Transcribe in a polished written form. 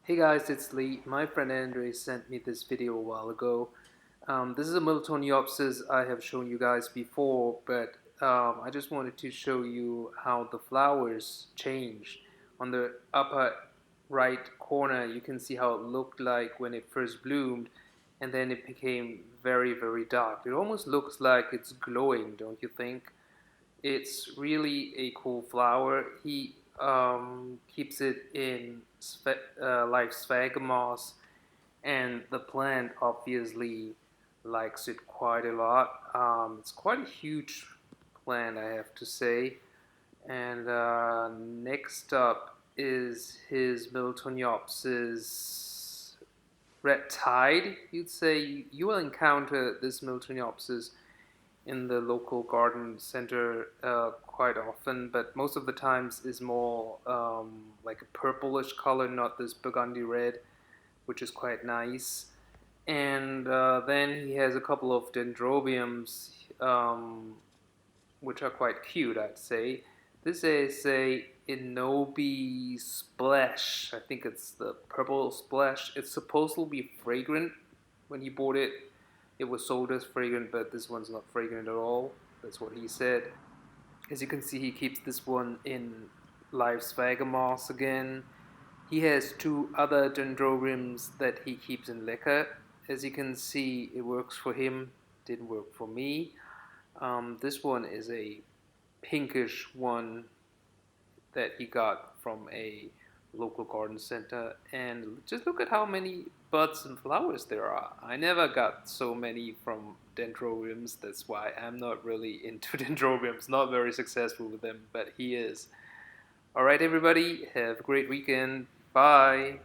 Hey guys, it's Lee. My friend Andre sent me this video a while ago. This is a Miltoniopsis I have shown you guys before, but I just wanted to show you how the flowers change. On the upper right corner, you can see how it looked like when it first bloomed, and then it became very, very dark. It almost looks like it's glowing, don't you think? It's really a cool flower. He keeps it in live sphagomoss, and the plant obviously likes it quite a lot. It's quite a huge plant, I have to say. And next up is his Miltoniopsis red tide. You'd say you will encounter this Miltoniopsis in the local garden center quite often, but most of the times is more like a purplish color, not this burgundy red, which is quite nice. And then he has a couple of dendrobiums, which are quite cute, I'd say. This is a enobi splash. I think it's the purple splash. It's supposed to be fragrant. When he bought it, it was sold as fragrant, but this one's not fragrant at all. That's what he said. As you can see, he keeps this one in live sphagomoss again. He has two other dendrobiums that he keeps in lacquer. As you can see, it works for him, didn't work for me. This one is a pinkish one that he got from a local garden center, and just look at how many buds and flowers there are. I never got so many from dendrobiums. That's why I'm not really into dendrobiums, not very successful with them, but he is. All right, everybody, have a great weekend. Bye.